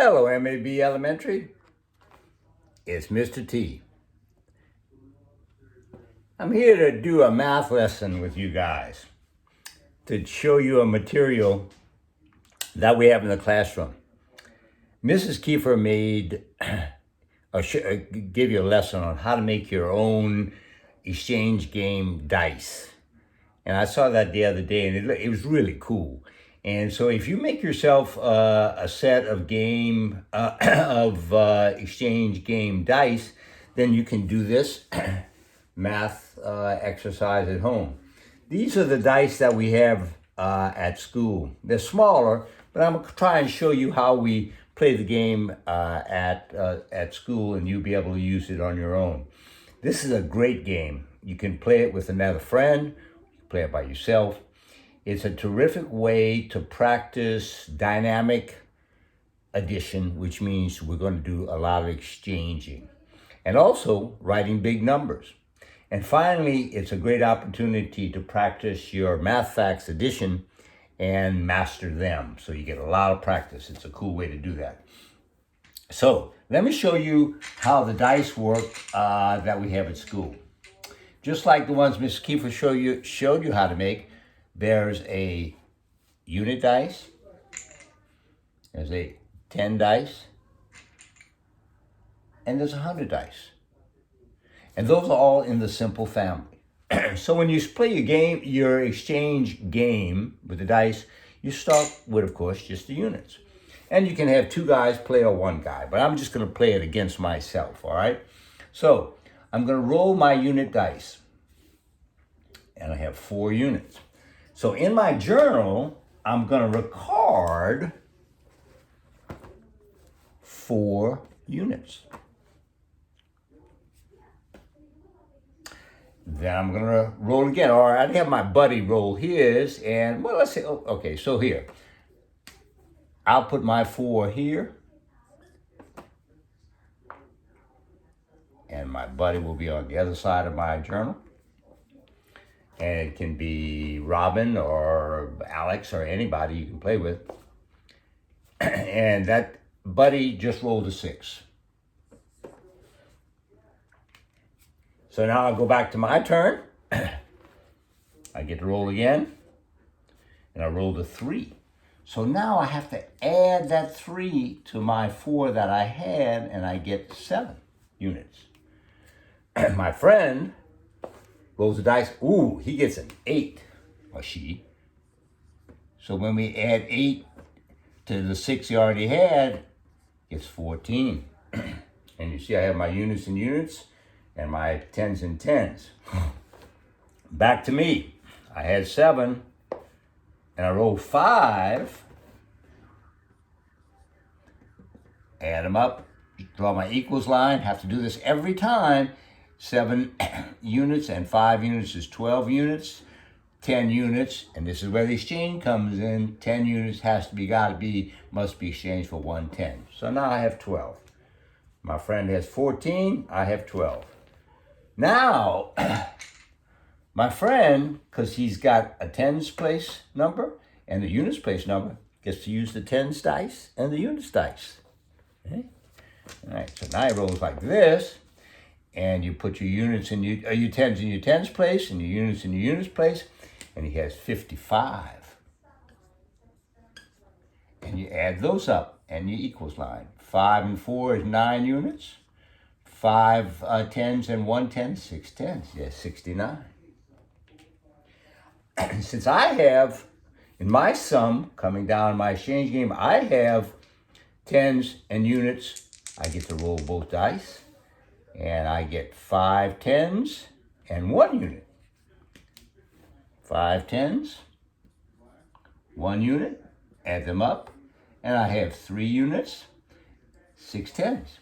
Hello, MAB Elementary. It's Mr. T. I'm here to do a math lesson with you guys to show you a material that we have in the classroom. Mrs. Kiefer gave you a lesson on how to make your own exchange game dice. And I saw that the other day, and it was really cool. And so, if you make yourself a set of exchange game dice, then you can do this math exercise at home. These are the dice that we have at school. They're smaller, but I'm going to try and show you how we play the game at school, and you'll be able to use it on your own. This is a great game. You can play it with another friend, play it by yourself. It's a terrific way to practice dynamic addition, which means we're going to do a lot of exchanging, and also writing big numbers. And finally, it's a great opportunity to practice your math facts addition and master them. So you get a lot of practice. It's a cool way to do that. So let me show you how the dice work that we have at school. Just like the ones Ms. Kiefer showed you how to make, there's a unit dice, there's a 10 dice, and there's 100 dice. And those are all in the simple family. So when you play your exchange game with the dice, you start with, of course, just the units. And you can have two guys play or one guy, but I'm just going to play it against myself, all right? So I'm going to roll my unit dice, and I have 4 units. So in my journal, I'm going to record 4 units. Then I'm going to roll again. All right, I'd have my buddy roll his, and well, let's say, okay, so here. I'll put my 4 here, and my buddy will be on the other side of my journal. And it can be Robin or Alex or anybody you can play with. And that buddy just rolled a 6. So now I'll go back to my turn. I get to roll again. And I rolled a 3. So now I have to add that 3 to my 4 that I had, and I get 7 units. My friend rolls the dice. Ooh, he gets an 8, or she. So when we add 8 to the 6 he already had, it's 14. And you see I have my units and units, and my 10s and 10s. Back to me. I had 7, and I rolled 5. Add them up, draw my equals line. Have to do this every time. 7 units and 5 units is 12 units, 10 units, and this is where the exchange comes in. 10 units must be exchanged for 110. So now I have 12. My friend has 14, I have 12. Now, my friend, because he's got a tens place number and a units place number, gets to use the tens dice and the units dice. Okay? All right, so now he rolls like this. And you put your units in your tens in your tens place, and your units in your units place, and he has 55. And you add those up, and your equals line. 5 and 4 is 9 units. 5 tens and 1 10, 6 tens. Yes, 69. Since I have, in my sum, coming down my exchange game, I have tens and units. I get to roll both dice. And I get 5 tens and 1 unit. 5 tens, 1 unit, add them up, and I have 3 units, 6 tens.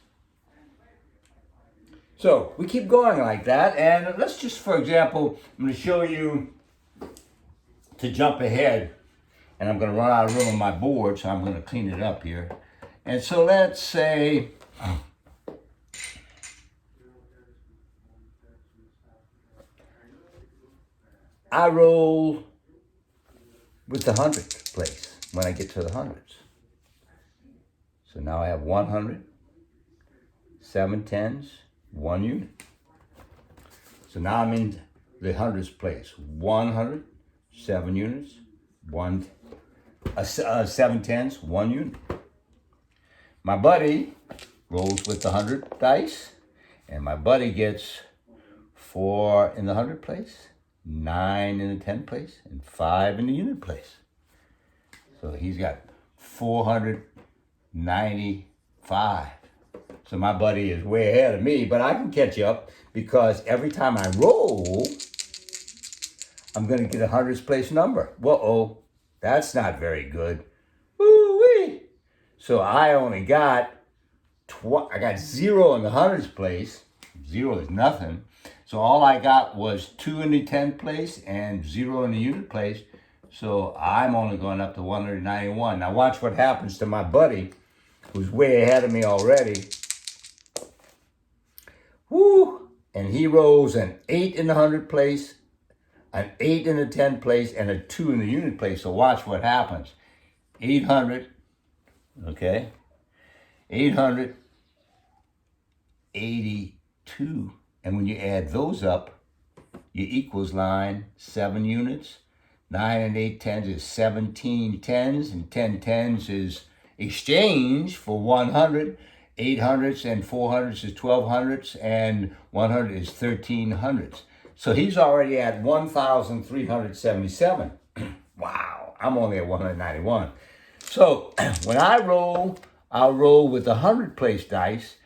So we keep going like that, and let's just, for example, I'm going to show you to jump ahead, and I'm going to run out of room on my board, so I'm going to clean it up here. And so let's say I roll with the 100th place when I get to the hundreds. So now I have 100, 7 tens, 1 unit. So now I'm in the hundreds place. 100, 7 units, 7 tens, 1 unit. My buddy rolls with the 100 dice, and my buddy gets 4 in the 100 place, 9 in the 10 place, and 5 in the unit place. So he's got 495. So my buddy is way ahead of me, but I can catch up because every time I roll, I'm going to get a hundreds place number. Whoa, that's not very good. Woo-wee. So I only got, I got 0 in the hundreds place. 0 is nothing. So all I got was 2 in the 10 place and 0 in the unit place. So I'm only going up to 191. Now watch what happens to my buddy, who's way ahead of me already. Woo! And he rolls an 8 in the 100 place, an 8 in the 10 place, and a 2 in the unit place. So watch what happens. 800, okay? 882. And when you add those up, your equals line, 7 units. 9 and 8 tens is 17 tens, and 10 tens is exchange for 100. 800s and 400s is 1200s, and 100 is 1300s. So he's already at 1,377. Wow, I'm only at 191. So when I roll, I'll roll with the 100 place dice,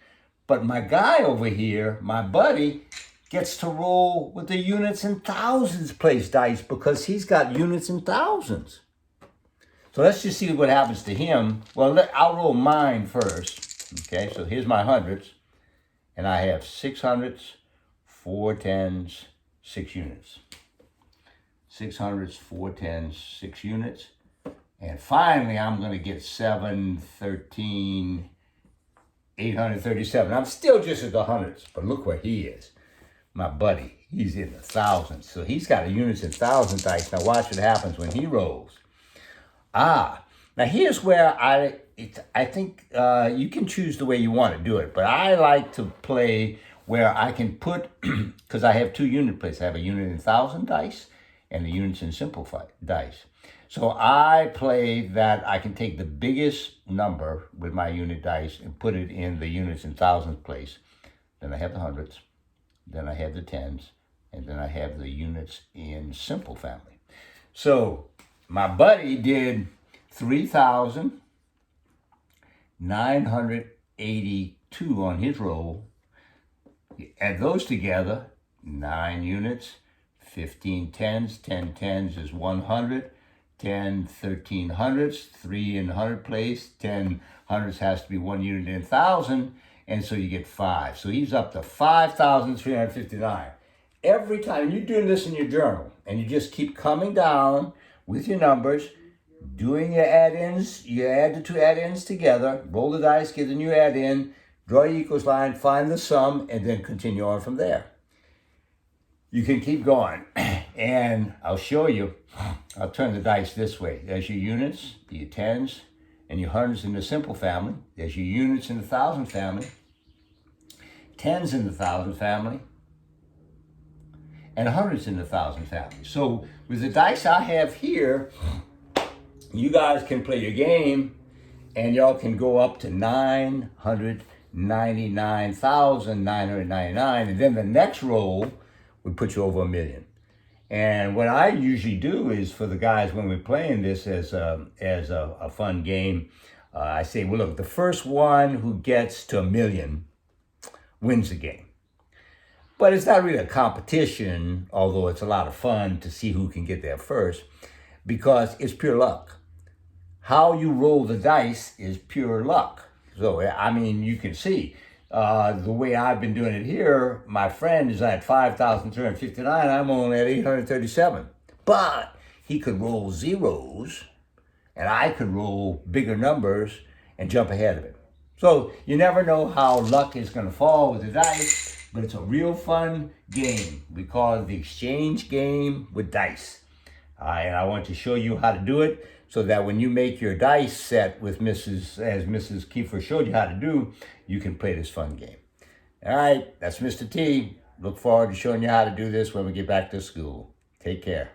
but my guy over here, my buddy, gets to roll with the units and thousands place dice because he's got units and thousands. So let's just see what happens to him. Well, I'll roll mine first. Okay, so here's my hundreds, and I have 6 hundreds, 4 tens, 6 units. 6 hundreds, 4 tens, 6 units. And finally, I'm going to get 7, 13, 837. I'm still just at the hundreds, but look where he is. My buddy, he's in the thousands. So he's got a units and thousands dice. Now watch what happens when he rolls. Now here's where I think you can choose the way you want to do it, but I like to play where I can put, because I have 2 unit plays. I have a unit in 1,000 dice and the units in simplified dice. So I play that I can take the biggest number with my unit dice and put it in the units in thousands place. Then I have the hundreds, then I have the tens, and then I have the units in simple family. So my buddy did 3,982 on his roll. You add those together, 9 units, 15 tens, 10 tens is 100, 10 1300s, 3 in 100 place, 10 hundreds has to be 1 unit in 1,000, and so you get 5. So he's up to 5,359. Every time you're doing this in your journal, and you just keep coming down with your numbers, doing your add-ins, you add the 2 add-ins together, roll the dice, get the new add-in, draw your equals line, find the sum, and then continue on from there. You can keep going, and I'll show you. I'll turn the dice this way. There's your units, your tens, and your hundreds in the simple family. There's your units in the 1,000 family, tens in the 1,000 family, and hundreds in the 1,000 family. So with the dice I have here, you guys can play your game, and y'all can go up to 999,999, and then the next roll would put you over 1 million. And what I usually do is, for the guys when we're playing this as a fun game, I say, well, look, the first one who gets to 1 million wins the game. But it's not really a competition, although it's a lot of fun to see who can get there first, because it's pure luck. How you roll the dice is pure luck. So, I mean, you can see the way I've been doing it here, my friend is at 5,359, I'm only at 837. But he could roll zeros, and I could roll bigger numbers and jump ahead of him. So you never know how luck is going to fall with the dice, but it's a real fun game. We call it the exchange game with dice. And I want to show you how to do it. so that when you make your dice set with as Mrs. Kiefer showed you how to do, you can play this fun game. All right, that's Mr. T. Look forward to showing you how to do this when we get back to school. Take care.